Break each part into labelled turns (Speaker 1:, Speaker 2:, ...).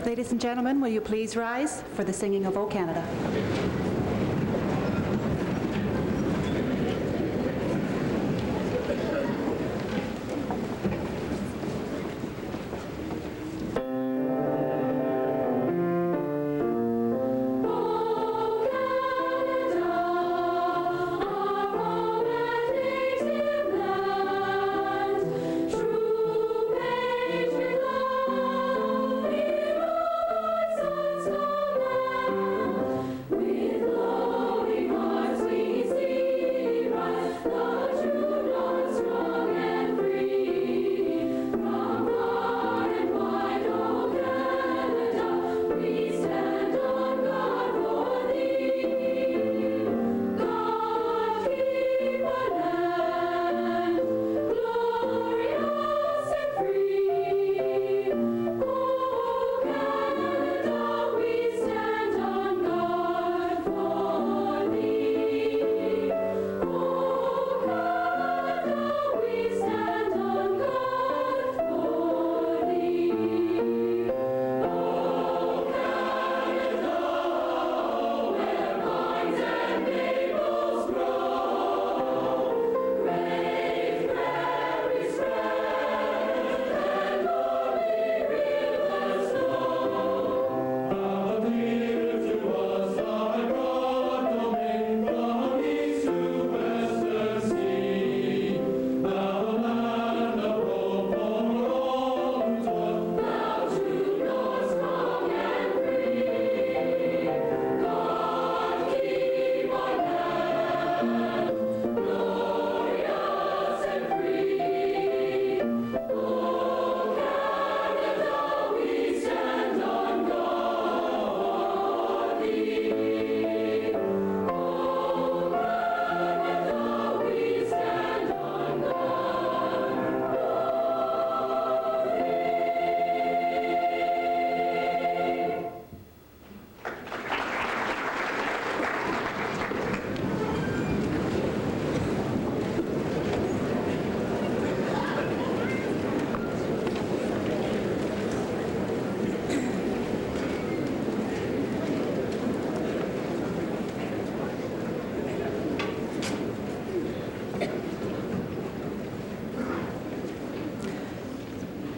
Speaker 1: Ladies and gentlemen, will you please rise for the singing of O Canada?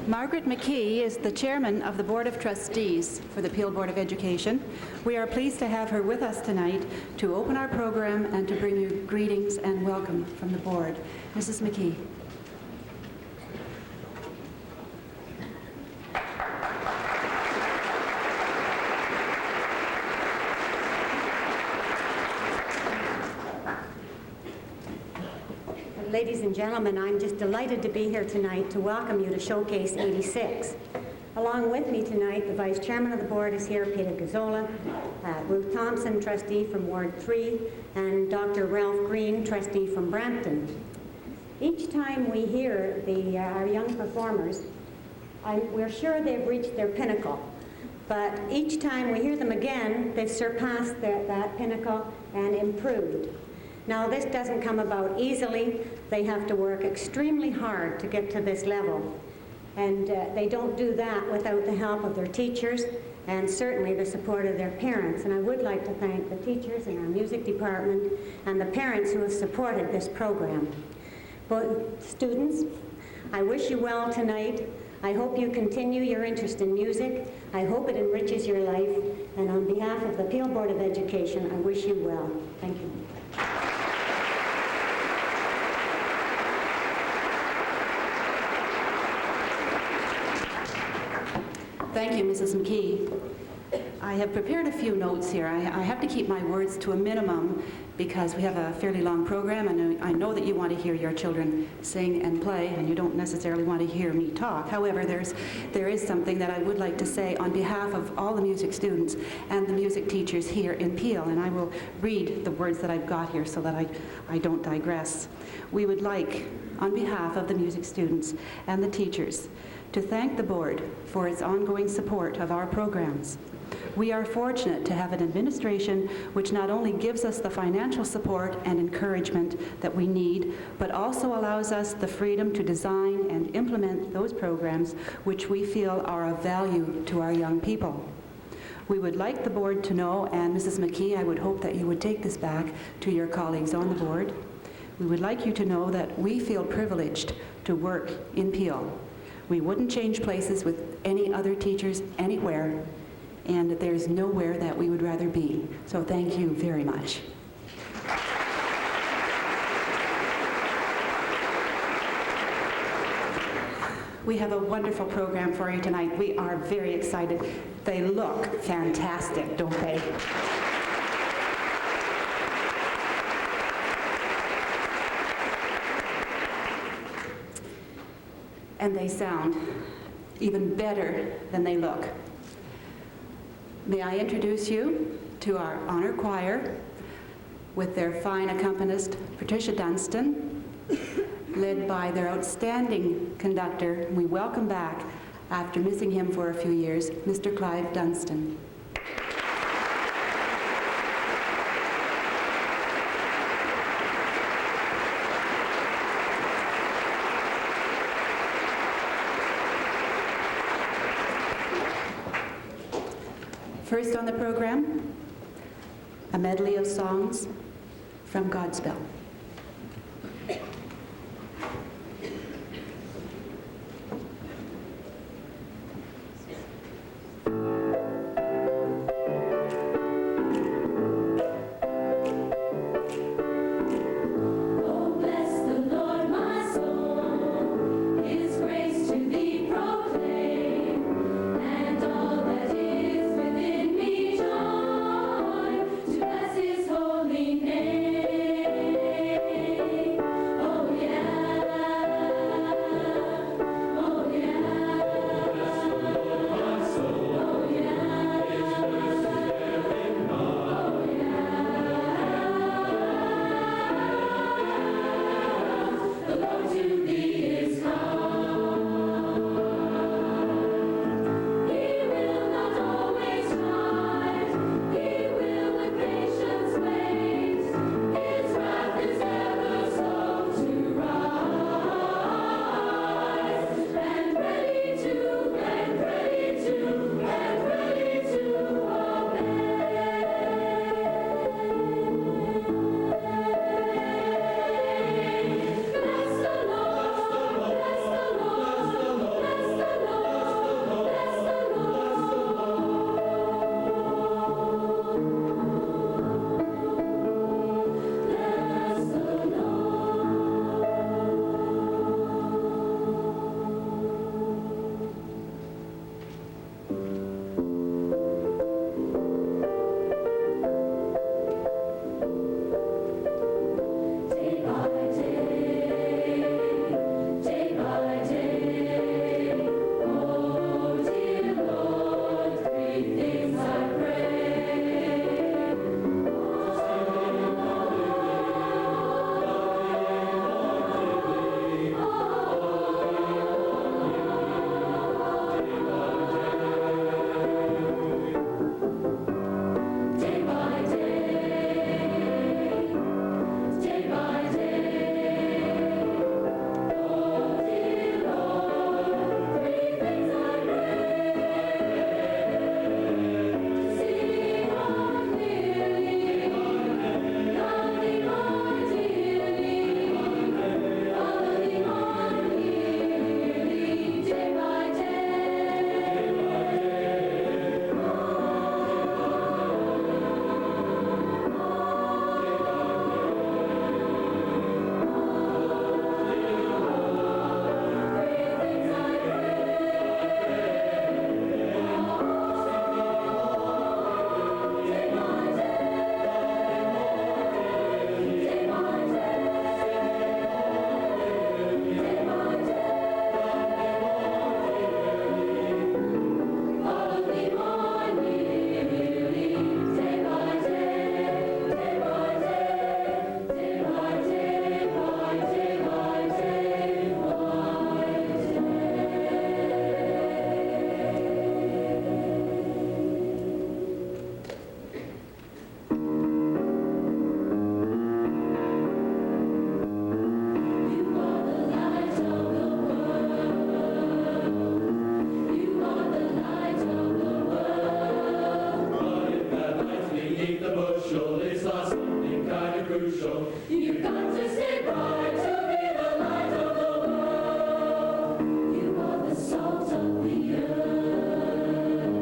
Speaker 1: Margaret McKee is the chairman of the Board of Trustees for the Peel Board of Education. We are pleased to have her with us tonight to open our program and to bring you greetings and welcome from the board. Mrs. McKee.
Speaker 2: Ladies and gentlemen, I'm just delighted to be here tonight to welcome you to Showcase 86. Along with me tonight, the Vice Chairman of the Board is here, Peter Gazzola, Ruth Thompson, trustee from Ward 3, and Dr. Ralph Green, trustee from Brampton. Each time we hear our young performers, we're sure they've reached their pinnacle. But each time we hear them again, they've surpassed that pinnacle and improved. Now, this doesn't come about easily. They have to work extremely hard to get to this level. And they don't do that without the help of their teachers and certainly the support of their parents. And I would like to thank the teachers in our music department and the parents who have supported this program. But students, I wish you well tonight. I hope you continue your interest in music. I hope it enriches your life. And on behalf of the Peel Board of Education, I wish you well. Thank you.
Speaker 1: Thank you, Mrs. McKee. I have prepared a few notes here. I have to keep my words to a minimum because we have a fairly long program, and I know that you want to hear your children sing and play, and you don't necessarily want to hear me talk. However, there is something that I would like to say on behalf of all the music students and the music teachers here in Peel, and I will read the words that I've got here so that I don't digress. We would like, on behalf of the music students and the teachers, to thank the board for its ongoing support of our programs. We are fortunate to have an administration which not only gives us the financial support and encouragement that we need, but also allows us the freedom to design and implement those programs which we feel are of value to our young people. We would like the board to know, and Mrs. McKee, I would hope that you would take this back to your colleagues on the board. We would like you to know that we feel privileged to work in Peel. We wouldn't change places with any other teachers anywhere, and there's nowhere that we would rather be. So thank you very much. We have a wonderful program for you tonight. We are very excited. They look fantastic, don't they? And they sound even better than they look. May I introduce you to our honor choir with their fine accompanist, Patricia Dunstan, led by their outstanding conductor. We welcome back, after missing him for a few years, Mr. Clive Dunstan. First on the program, a medley of songs from Godspell.
Speaker 3: Holy name. crucial. You've got to stay bright to be the light of the world. You are the salt of the earth.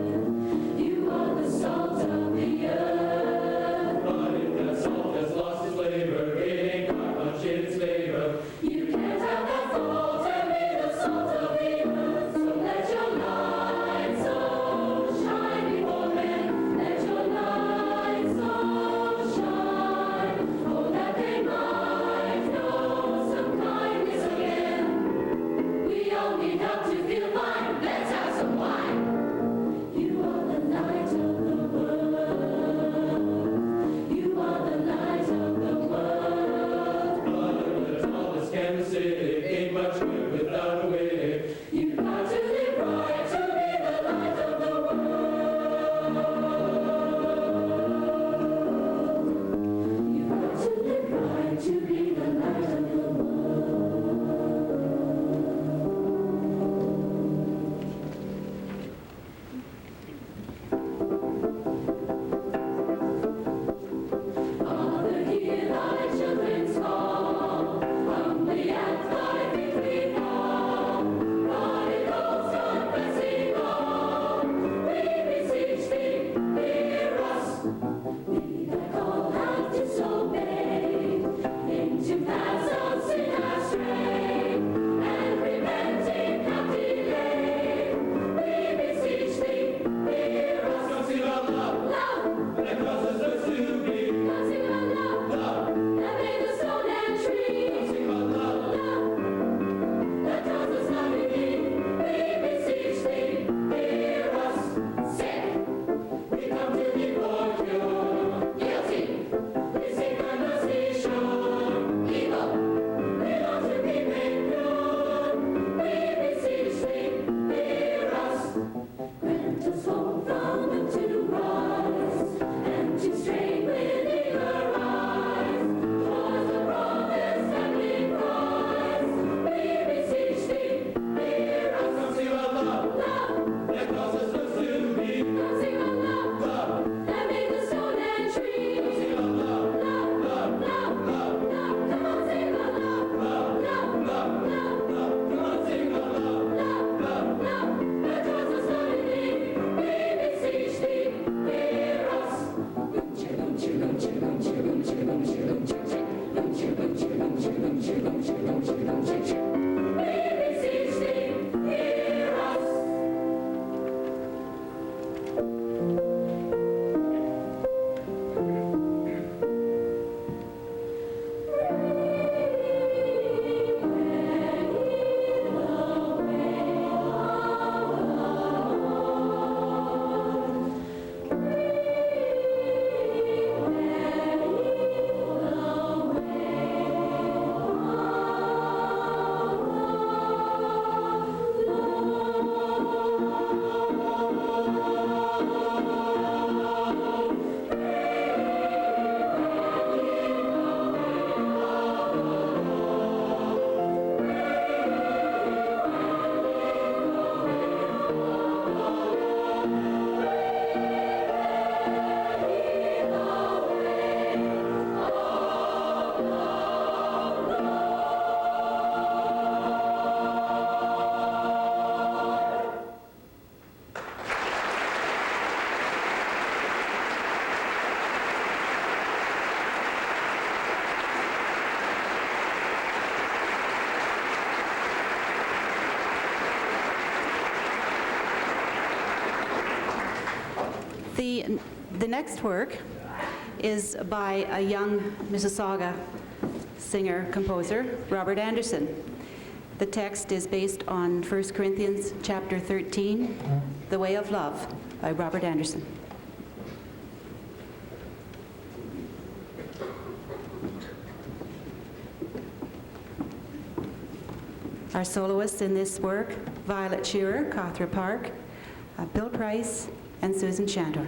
Speaker 3: You are the salt of the earth. But if that salt has lost its flavor, it ain't got much in its favor. You can't have that fault and be the salt of the earth. So let your light so shine before men. Let your light so shine, oh that they might know some kindness again. We all need help to feel fine. Let's have some wine. You are the light of the world. You are the light of the world. Mother, the tallest canvas city ain't much good without a wig. You've got to live right to be the light of the world. You've got to live right to be the light of the world. Father, hear thy children's call. Humbly at thy feet we fall. Prodigals confessing all. We beseech thee, hear us. We thy call have disobeyed. Into paths of sin have strayed. And repenting have delayed. We beseech thee, hear us. Come sing about love. Love. That causes us to be. Come sing about love. Love. That made the stone and tree. Come sing about love. Love. That tells us how to be. We beseech thee, hear us. Sin. We come to thee for cure. Guilty. We seek thy mercy sure. Evil. We long to be made good. We beseech thee, hear us. Grant us hope from them to rise, and to strain with eager eyes towards the promised heavenly prize. We beseech thee, hear us. Come sing about love. Love. That causes us to be. Come sing about love. Love. That made the stone and tree. Come sing about love. Love. Love. Love. Love. Love. Come on, sing about love. Love. Love. Love. Love. Love. Come on, sing about love. Love. Love. Love. That draws us nigh to thee. We beseech thee, hear us. We beseech thee, hear us.
Speaker 1: The next work is by a young Mississauga singer-composer, Robert Anderson. The text is based on 1 Corinthians chapter 13, The Way of Love, by Robert Anderson. Our soloists in this work, Violet Shearer, Cothra Park, Bill Price, and Susan Shandor.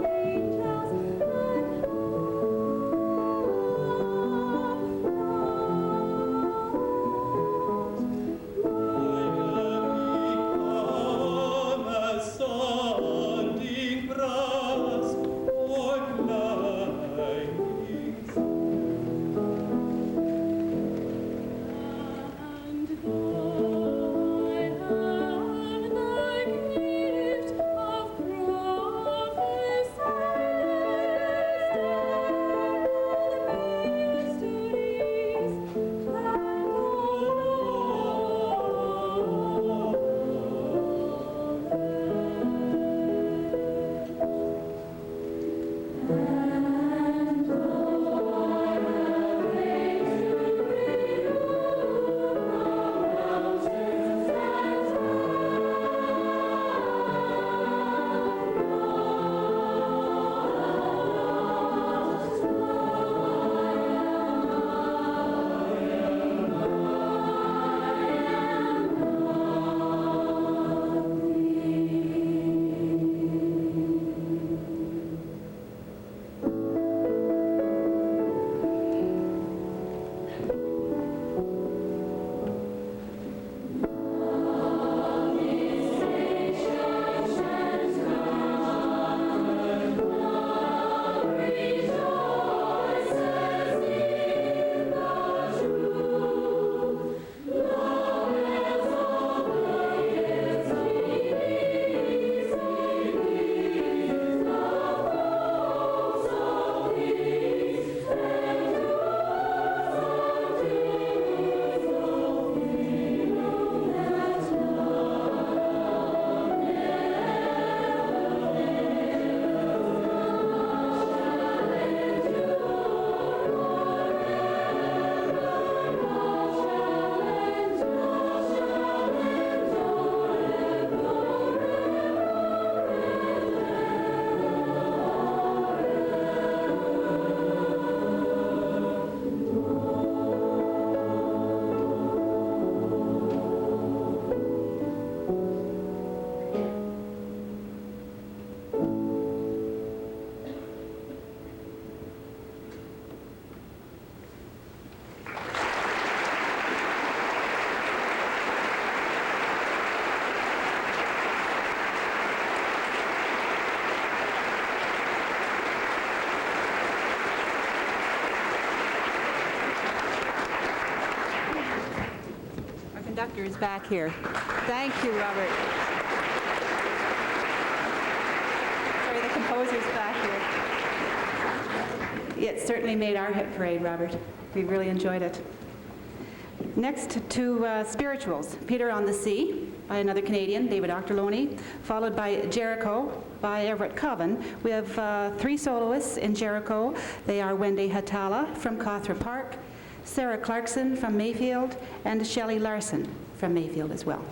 Speaker 3: Angels and
Speaker 1: conductor is back here. Thank you, Robert. Sorry, the composer's back here. It certainly made our hit parade, Robert. We really enjoyed it. Next to Spirituals, Peter on the Sea by another Canadian, David Ochterlony, followed by Jericho by Everett Coven. We have 3 soloists in Jericho. They are Wendy Hatala from Cawthra Park, Sarah Clarkson from Mayfield, and Shelley Larson from Mayfield as well.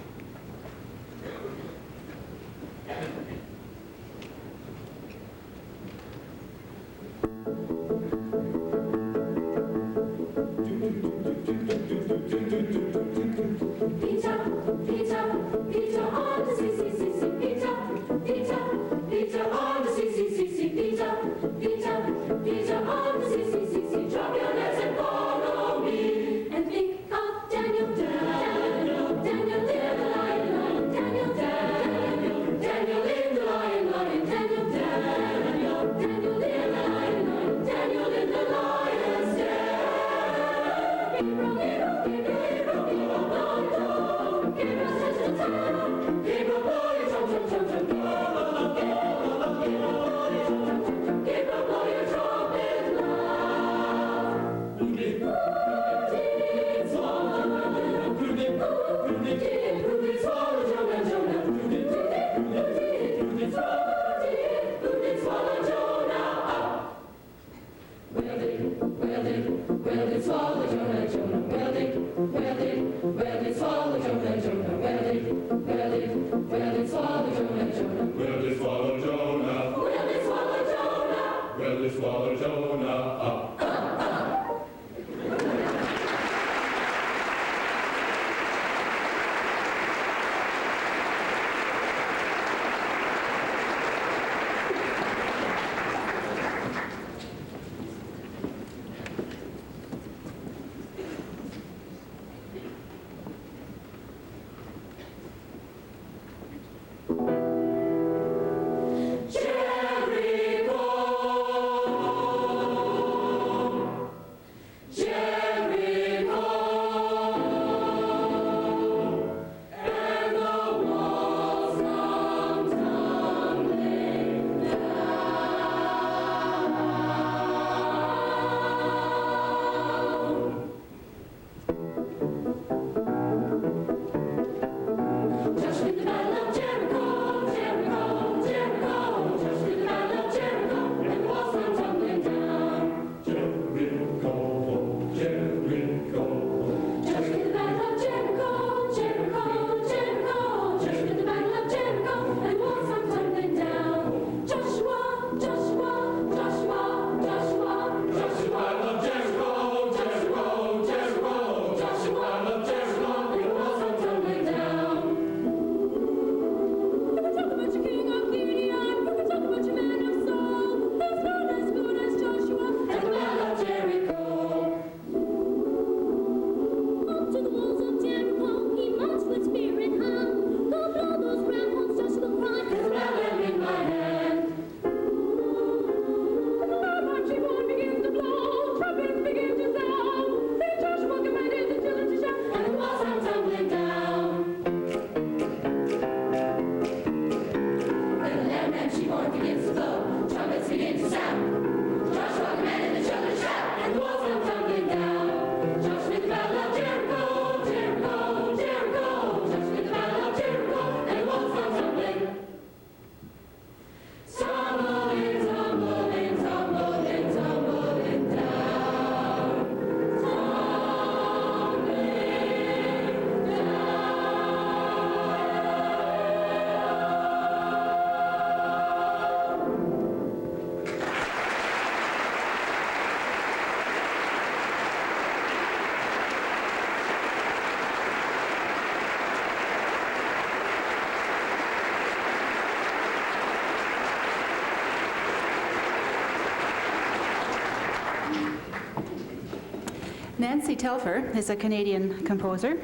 Speaker 1: Nancy Telfer is a Canadian composer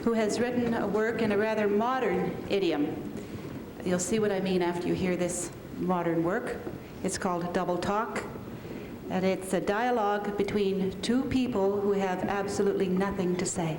Speaker 1: who has written a work in a rather modern idiom. You'll see what I mean after you hear this modern work. It's called Double Talk, and it's a dialogue between 2 people who have absolutely nothing to say.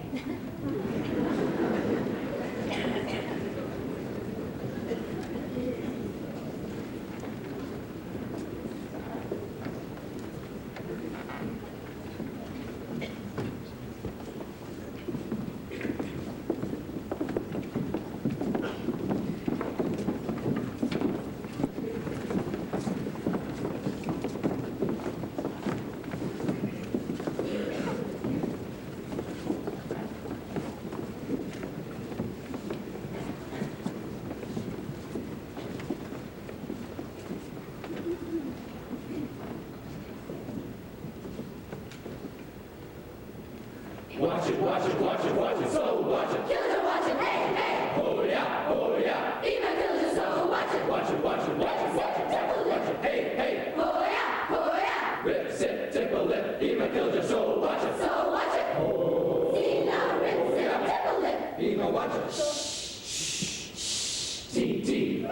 Speaker 3: watch it, watch it, watch it, so watch it. Killers are watching, hey, hey. Oh yeah, oh yeah. Even killers, so watch it, watch it, watch it, watch it, watch it, tickle it, hey, hey. Oh yeah, oh yeah. Rip, sit, tickle it, even killers, so watch it, so watch it. Oh, see now, rip, sit, tickle it, even watch it. Shh, shh, T, T.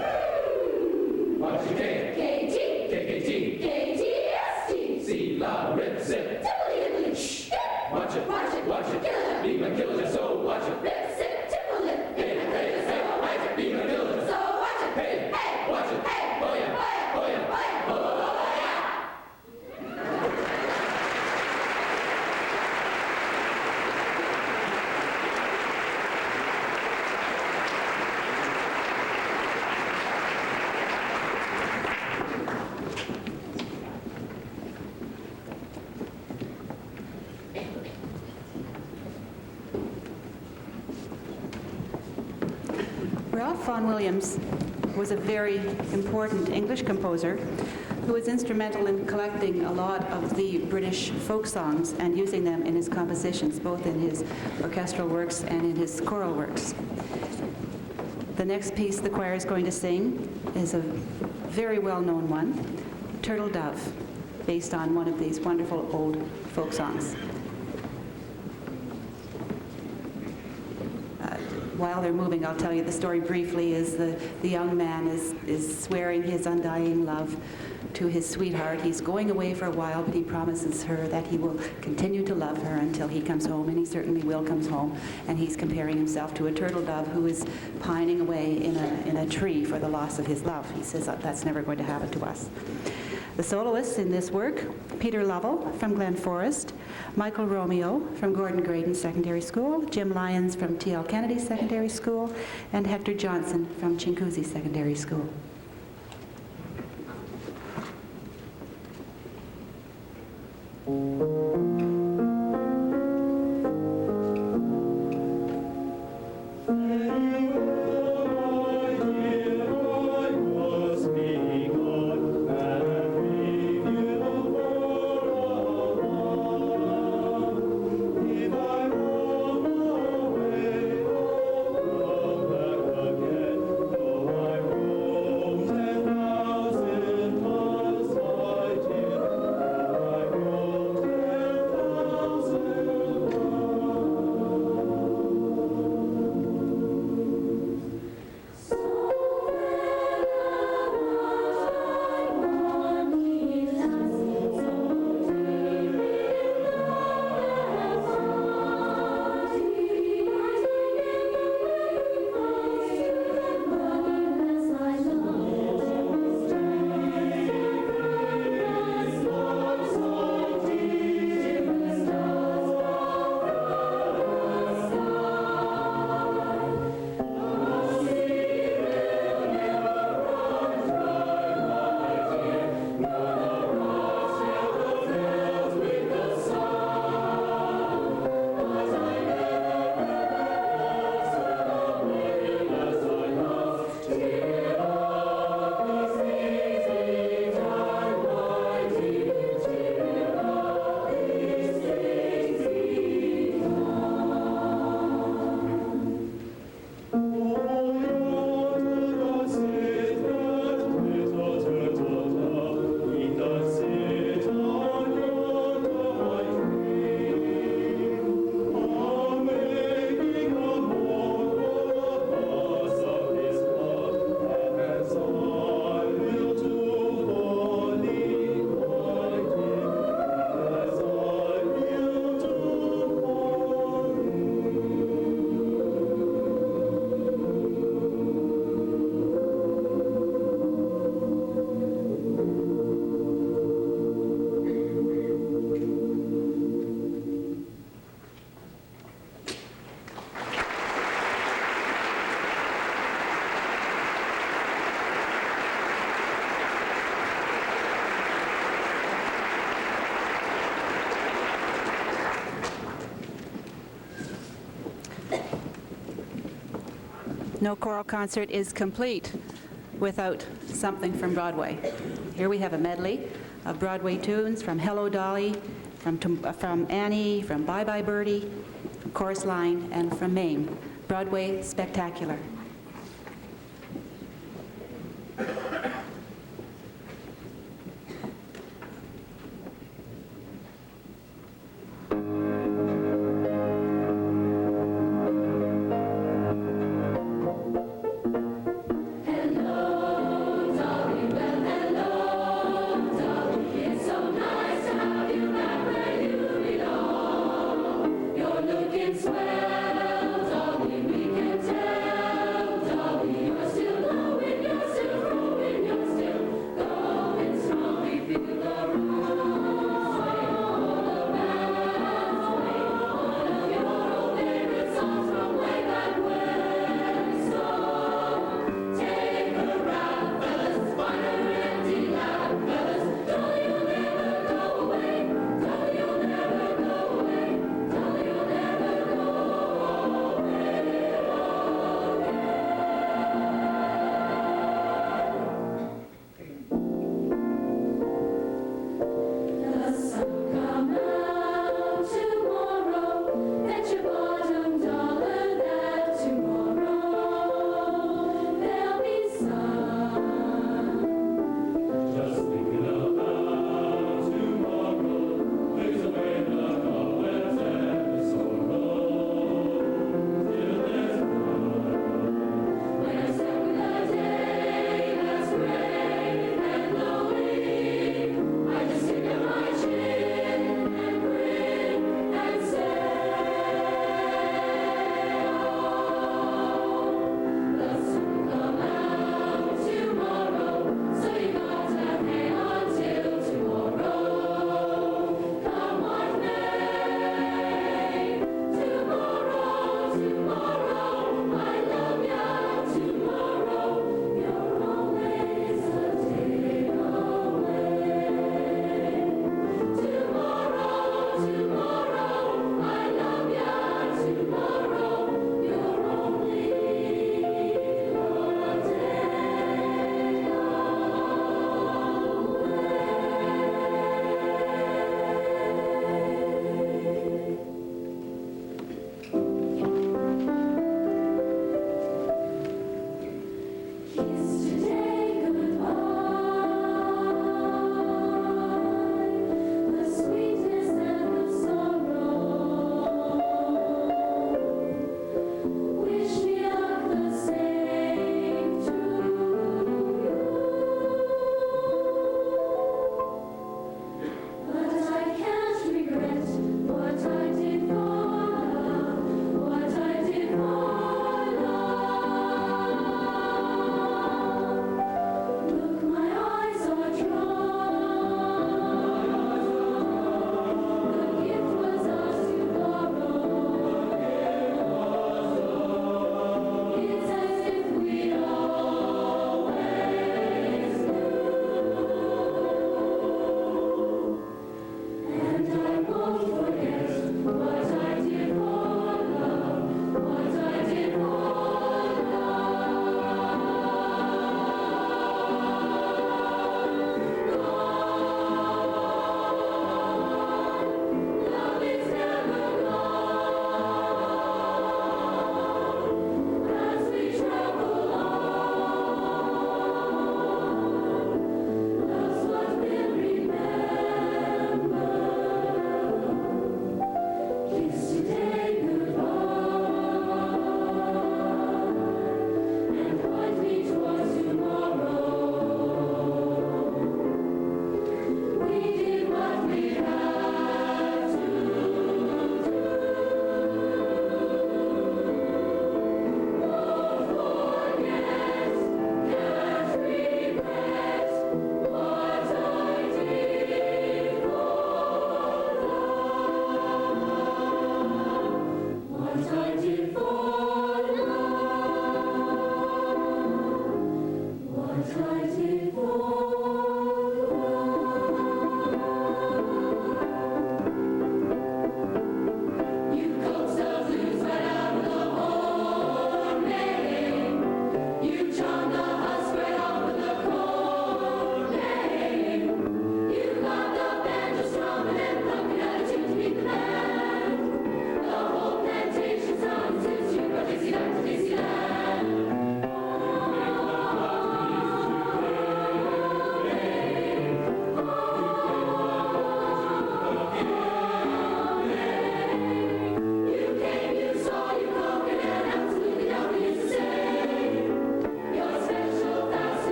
Speaker 3: Watch it, K, K, T, K, K, T, K, T, S, T. See loud, rip, sit, tickle it, shh. Watch it, watch it, watch it, kill it, even killers, so watch it. Rip, sit, tickle it, hey, hey, hey, watch it, even killers, so watch it. Hey, hey, watch it, hey, oh yeah, oh yeah, oh yeah, oh yeah.
Speaker 1: Ralph Vaughan Williams was a very important English composer who was instrumental in collecting a lot of the British folk songs and using them in his compositions, both in his orchestral works and in his choral works. The next piece the choir is going to sing is a very well-known one, Turtle Dove, based on one of these wonderful old folk songs. While they're moving, I'll tell you the story briefly. Is the young man is swearing his undying love to his sweetheart. He's going away for a while, but he promises her that he will continue to love her until he comes home, and he certainly will comes home. And he's comparing himself to a turtle dove who is pining away in a tree for the loss of his love. He says that's never going to happen to us. The soloists in this work: Peter Lovell from Glen Forest, Michael Romeo from Gordon Graydon Secondary School, Jim Lyons from T.L. Kennedy Secondary School, and Hector Johnson from Chinguacousy Secondary School. No choral concert is complete without something from Broadway. Here we have a medley of Broadway tunes from Hello Dolly, from Annie, from Bye Bye Birdie, Chorus Line, and from Maine. Broadway Spectacular.
Speaker 3: You're looking swell, darling, we can tell.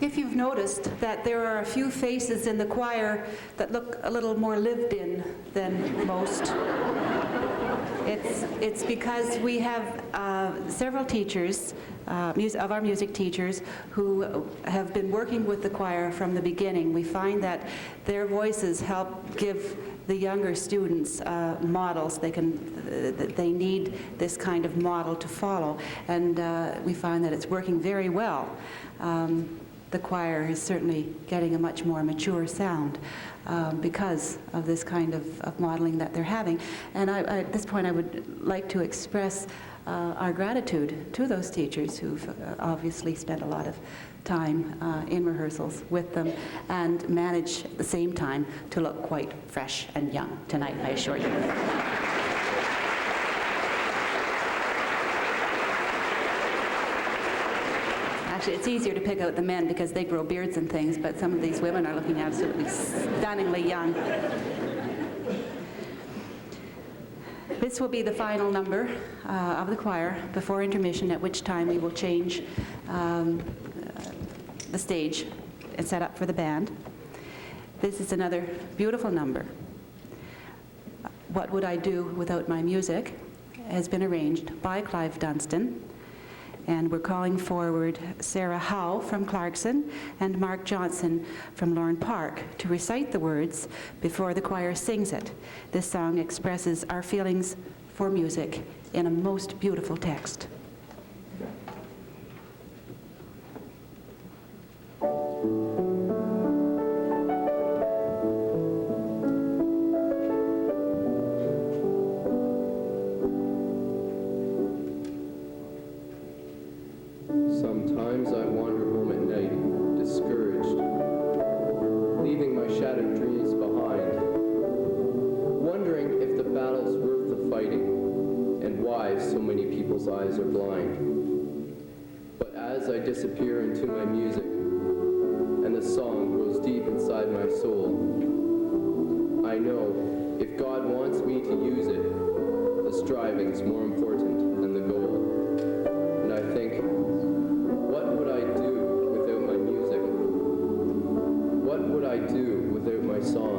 Speaker 1: If you've noticed that there are a few faces in the choir that look a little more lived in than most, it's because we have several teachers, of our music teachers, who have been working with the choir from the beginning. We find that their voices help give the younger students models. They need this kind of model to follow, and we find that it's working very well. The choir is certainly getting a much more mature sound because of this kind of modeling that they're having. And at this point, I would like to express our gratitude to those teachers who've obviously spent a lot of time in rehearsals with them and manage at the same time to look quite fresh and young tonight, I assure you. Actually, it's easier to pick out the men because they grow beards and things, but some of these women are looking absolutely stunningly young. This will be the final number of the choir before intermission, at which time we will change the stage and set up for the band. This is another beautiful number. What Would I Do Without My Music has been arranged by Clive Dunstan, and we're calling forward Sarah Howe from Clarkson and Mark Johnson from Lorne Park to recite the words before the choir sings it. This song expresses our feelings for music in a most beautiful text.
Speaker 4: Sometimes I wander home at night, discouraged, leaving my shattered dreams behind, wondering if the battle's worth the fighting, and why so many people's eyes are blind. But as I disappear into my music, and the song grows deep inside my soul, I know if God wants me to use it, the striving's more important than the goal. And I think, what would I do without my music? What would I do without my song?